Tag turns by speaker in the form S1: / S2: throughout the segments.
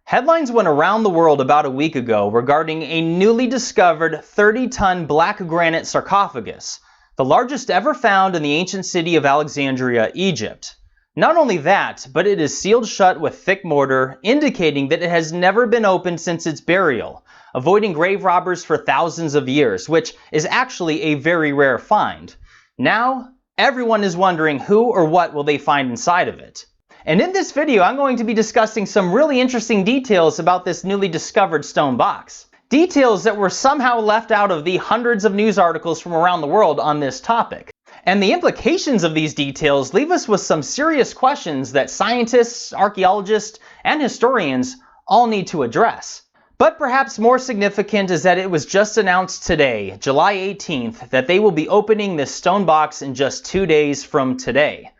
S1: Headlines went around the world about a week ago regarding a newly discovered 30-ton black granite sarcophagus, the largest ever found in the ancient city of Alexandria, Egypt. Not only that, but it is sealed shut with thick mortar, indicating that it has never been opened since its burial, avoiding grave robbers for thousands of years, which is actually a very rare find. Now, everyone is wondering who or what will they find inside of it. And in this video, I'm going to be discussing some really interesting details about this newly discovered stone box. Details that were somehow left out of the hundreds of news articles from around the world on this topic. And the implications of these details leave us with some serious questions that scientists, archaeologists, and historians all need to address. But perhaps more significant is that it was just announced today, July 18th, that they will be opening this stone box in just 2 days from today.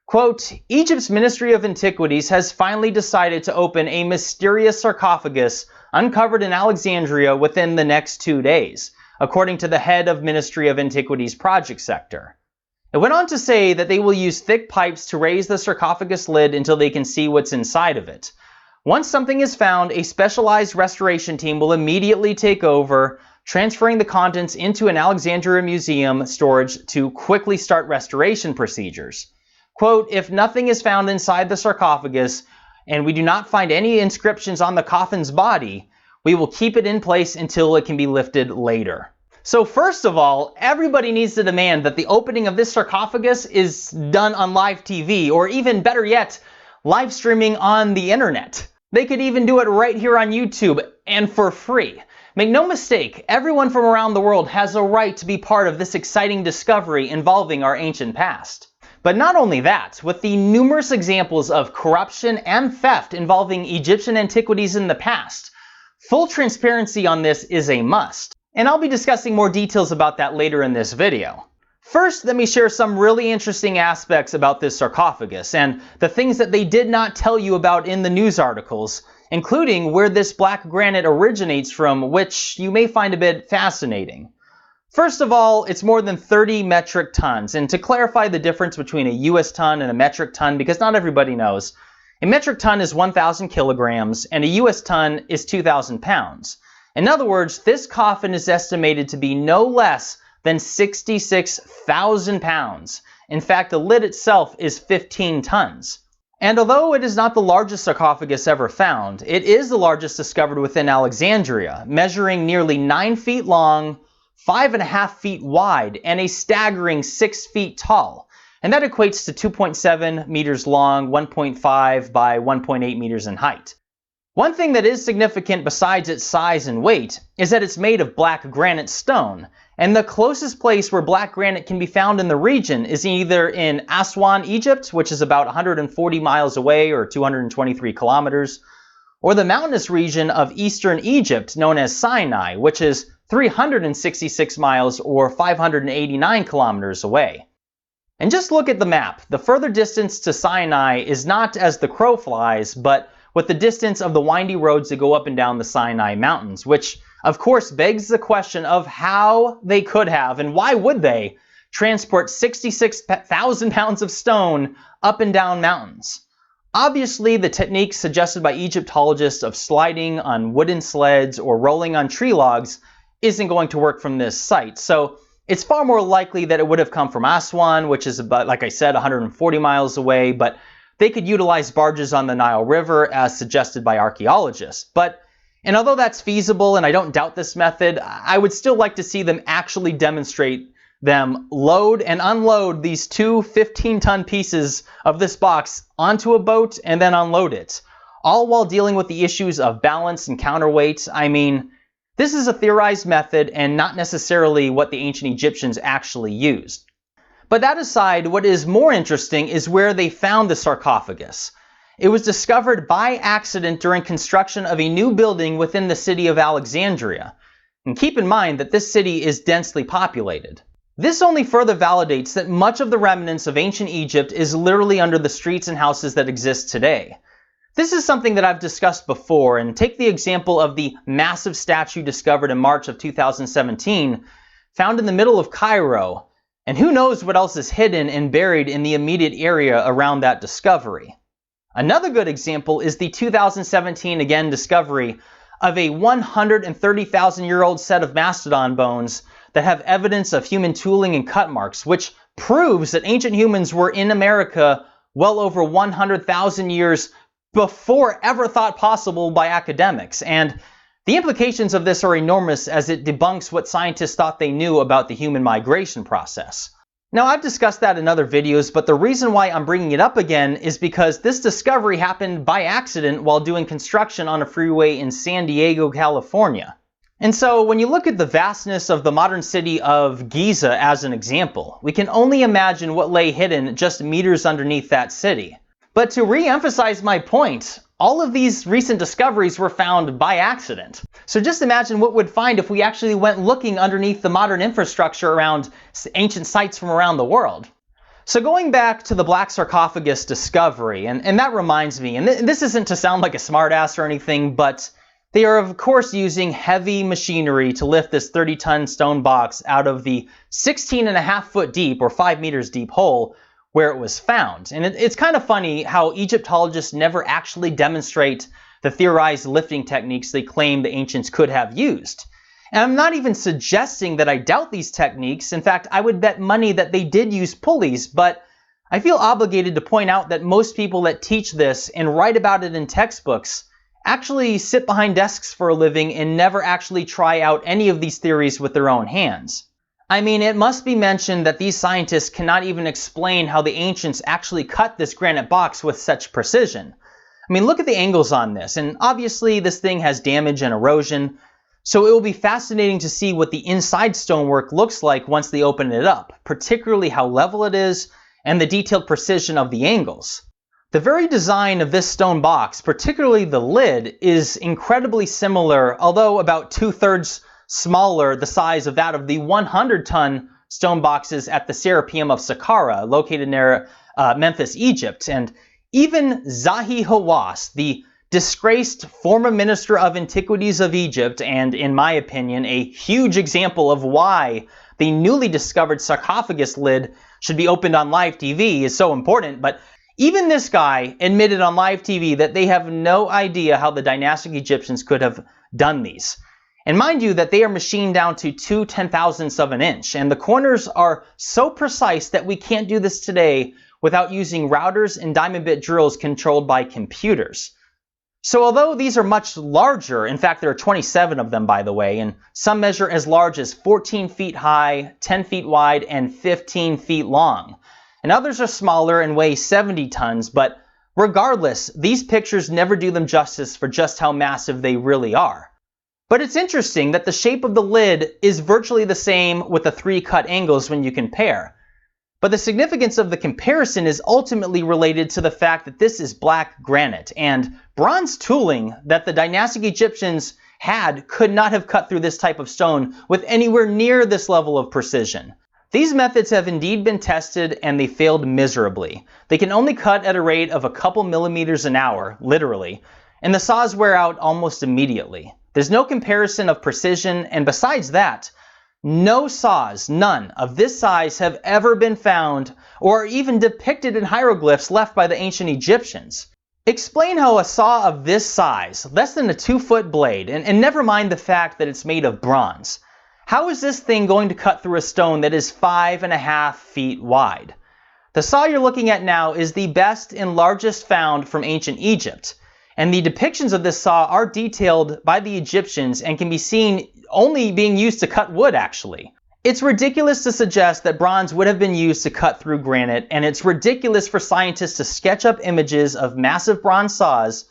S1: Quote, Egypt's Ministry of Antiquities has finally decided to open a mysterious sarcophagus uncovered in Alexandria within the next 2 days, according to the head of Ministry of Antiquities project sector. It went on to say that they will use thick pipes to raise the sarcophagus lid until they can see what's inside of it. Once something is found, a specialized restoration team will immediately take over, transferring the contents into an Alexandria museum storage to quickly start restoration procedures. Quote, if nothing is found inside the sarcophagus and we do not find any inscriptions on the coffin's body, we will keep it in place until it can be lifted later. So first of all, everybody needs to demand that the opening of this sarcophagus is done on live TV, or even better yet, live streaming on the internet. They could even do it right here on YouTube and for free. Make no mistake, everyone from around the world has a right to be part of this exciting discovery involving our ancient past. But not only that, with the numerous examples of corruption and theft involving Egyptian antiquities in the past, full transparency on this is a must. And I'll be discussing more details about that later in this video. First, let me share some really interesting aspects about this sarcophagus and the things that they did not tell you about in the news articles, including where this black granite originates from, which you may find a bit fascinating. First of all, it's more than 30 metric tons, and to clarify the difference between a US ton and a metric ton, because not everybody knows, a metric ton is 1,000 kilograms and a US ton is 2,000 pounds. In other words, this coffin is estimated to be no less than 66,000 pounds. In fact, the lid itself is 15 tons. And although it is not the largest sarcophagus ever found, it is the largest discovered within Alexandria, measuring nearly 9 feet long, 5.5 feet wide, and a staggering 6 feet tall. And that equates to 2.7 meters long, 1.5 by 1.8 meters in height. One thing that is significant besides its size and weight is that it's made of black granite stone, and the closest place where black granite can be found in the region is either in Aswan, Egypt, which is about 140 miles away or 223 kilometers, or the mountainous region of eastern Egypt known as Sinai, which is 366 miles or 589 kilometers away. And just look at the map. The further distance to Sinai is not as the crow flies, but with the distance of the windy roads that go up and down the Sinai Mountains, which of course begs the question of how they could have, and why would they, transport 66,000 pounds of stone up and down mountains. Obviously, the technique suggested by Egyptologists of sliding on wooden sleds or rolling on tree logs isn't going to work from this site, so it's far more likely that it would have come from Aswan, which is about, like I said, 140 miles away, but they could utilize barges on the Nile River as suggested by archaeologists. And although that's feasible, and I don't doubt this method, I would still like to see them actually demonstrate them load and unload these two 15-ton pieces of this box onto a boat and then unload it, all while dealing with the issues of balance and counterweight. I mean, this is a theorized method and not necessarily what the ancient Egyptians actually used. But that aside, what is more interesting is where they found the sarcophagus. It was discovered by accident during construction of a new building within the city of Alexandria. And keep in mind that this city is densely populated. This only further validates that much of the remnants of ancient Egypt is literally under the streets and houses that exist today. This is something that I've discussed before, and take the example of the massive statue discovered in March of 2017, found in the middle of Cairo. And who knows what else is hidden and buried in the immediate area around that discovery. Another good example is the 2017 discovery of a 130,000-year-old set of mastodon bones that have evidence of human tooling and cut marks, which proves that ancient humans were in America well over 100,000 years before ever thought possible by academics. And the implications of this are enormous, as it debunks what scientists thought they knew about the human migration process. Now, I've discussed that in other videos, but the reason why I'm bringing it up again is because this discovery happened by accident while doing construction on a freeway in San Diego, California. And so when you look at the vastness of the modern city of Giza as an example, we can only imagine what lay hidden just meters underneath that city. But to re-emphasize my point, all of these recent discoveries were found by accident. So just imagine what we'd find if we actually went looking underneath the modern infrastructure around ancient sites from around the world. So going back to the Black Sarcophagus discovery, and that reminds me, and this isn't to sound like a smartass or anything, but they are of course using heavy machinery to lift this 30-ton stone box out of the 16.5-foot deep or 5 meters deep hole where it was found. And it's kind of funny how Egyptologists never actually demonstrate the theorized lifting techniques they claim the ancients could have used. And I'm not even suggesting that I doubt these techniques. In fact, I would bet money that they did use pulleys, but I feel obligated to point out that most people that teach this and write about it in textbooks actually sit behind desks for a living and never actually try out any of these theories with their own hands. I mean, it must be mentioned that these scientists cannot even explain how the ancients actually cut this granite box with such precision. I mean, look at the angles on this, and obviously this thing has damage and erosion, so it will be fascinating to see what the inside stonework looks like once they open it up, particularly how level it is and the detailed precision of the angles. The very design of this stone box, particularly the lid, is incredibly similar, although about 2/3 smaller the size of that of the 100-ton stone boxes at the Serapeum of Saqqara, located near Memphis, Egypt. And even Zahi Hawass, the disgraced former minister of antiquities of Egypt, and in my opinion, a huge example of why the newly discovered sarcophagus lid should be opened on live TV is so important, but even this guy admitted on live TV that they have no idea how the dynastic Egyptians could have done these. And mind you that they are machined down to 2/10,000ths of an inch, and the corners are so precise that we can't do this today without using routers and diamond bit drills controlled by computers. So although these are much larger, in fact there are 27 of them by the way, and some measure as large as 14 feet high, 10 feet wide, and 15 feet long. And others are smaller and weigh 70 tons, but regardless, these pictures never do them justice for just how massive they really are. But it's interesting that the shape of the lid is virtually the same with the 3 cut angles when you compare. But the significance of the comparison is ultimately related to the fact that this is black granite, and bronze tooling that the dynastic Egyptians had could not have cut through this type of stone with anywhere near this level of precision. These methods have indeed been tested and they failed miserably. They can only cut at a rate of a couple millimeters an hour, literally, and the saws wear out almost immediately. There's no comparison of precision, and besides that, no saws, none, of this size have ever been found or are even depicted in hieroglyphs left by the ancient Egyptians. Explain how a saw of this size, less than a 2-foot blade, and never mind the fact that it's made of bronze, how is this thing going to cut through a stone that is 5.5 feet wide? The saw you're looking at now is the best and largest found from ancient Egypt. And the depictions of this saw are detailed by the Egyptians and can be seen only being used to cut wood, actually. It's ridiculous to suggest that bronze would have been used to cut through granite, and it's ridiculous for scientists to sketch up images of massive bronze saws,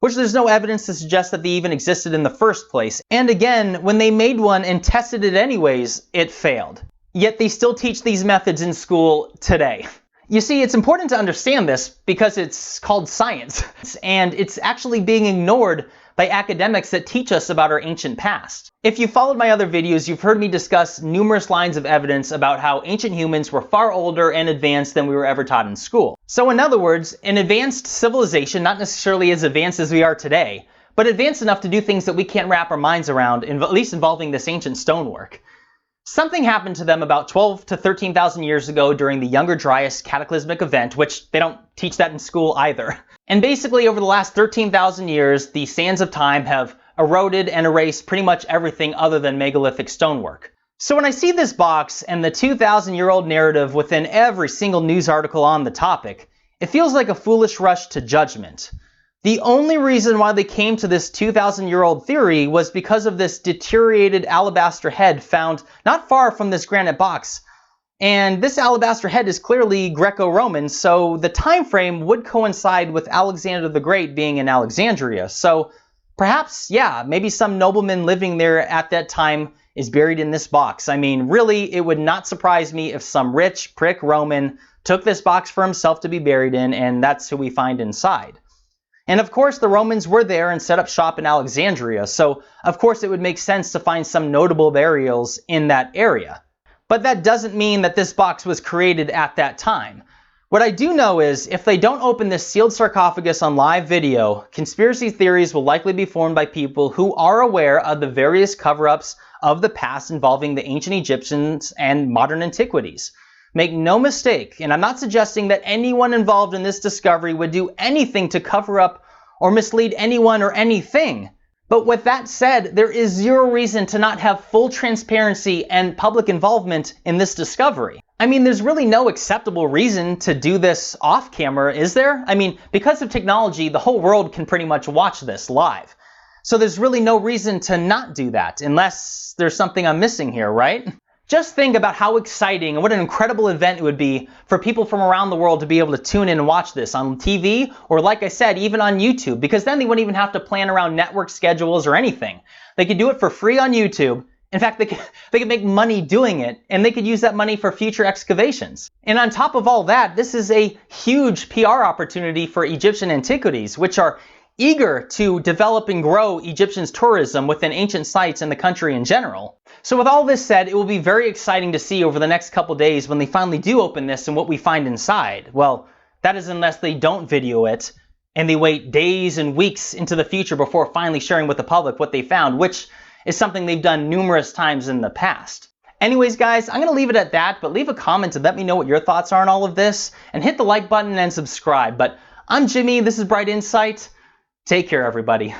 S1: which there's no evidence to suggest that they even existed in the first place. And again, when they made one and tested it anyways, it failed. Yet they still teach these methods in school today. You see, it's important to understand this because it's called science, and it's actually being ignored by academics that teach us about our ancient past. If you followed my other videos, you've heard me discuss numerous lines of evidence about how ancient humans were far older and advanced than we were ever taught in school. So in other words, an advanced civilization, not necessarily as advanced as we are today, but advanced enough to do things that we can't wrap our minds around, at least involving this ancient stonework. Something happened to them about 12 to 13,000 years ago during the Younger Dryas cataclysmic event, which they don't teach that in school either. And basically over the last 13,000 years, the sands of time have eroded and erased pretty much everything other than megalithic stonework. So when I see this box and the 2,000-year-old narrative within every single news article on the topic, it feels like a foolish rush to judgment. The only reason why they came to this 2,000-year-old theory was because of this deteriorated alabaster head found not far from this granite box. And this alabaster head is clearly Greco-Roman, so the time frame would coincide with Alexander the Great being in Alexandria. So perhaps, yeah, maybe some nobleman living there at that time is buried in this box. I mean, really, it would not surprise me if some rich prick Roman took this box for himself to be buried in, and that's who we find inside. And of course, the Romans were there and set up shop in Alexandria, so of course it would make sense to find some notable burials in that area. But that doesn't mean that this box was created at that time. What I do know is, if they don't open this sealed sarcophagus on live video, conspiracy theories will likely be formed by people who are aware of the various cover-ups of the past involving the ancient Egyptians and modern antiquities. Make no mistake, and I'm not suggesting that anyone involved in this discovery would do anything to cover up or mislead anyone or anything. But with that said, there is zero reason to not have full transparency and public involvement in this discovery. I mean, there's really no acceptable reason to do this off camera, is there? I mean, because of technology, the whole world can pretty much watch this live. So there's really no reason to not do that, unless there's something I'm missing here, right? Just think about how exciting and what an incredible event it would be for people from around the world to be able to tune in and watch this on TV, or like I said, even on YouTube, because then they wouldn't even have to plan around network schedules or anything. They could do it for free on YouTube. In fact, they could make money doing it, and they could use that money for future excavations. And on top of all that, this is a huge PR opportunity for Egyptian antiquities, which are eager to develop and grow Egyptians' tourism within ancient sites in the country in general. So with all this said, it will be very exciting to see over the next couple days when they finally do open this and what we find inside. Well, that is unless they don't video it and they wait days and weeks into the future before finally sharing with the public what they found, which is something they've done numerous times in the past. Anyways, guys, I'm going to leave it at that, but leave a comment to let me know what your thoughts are on all of this, and hit the like button and subscribe. But I'm Jimmy, this is Bright Insight. Take care, everybody.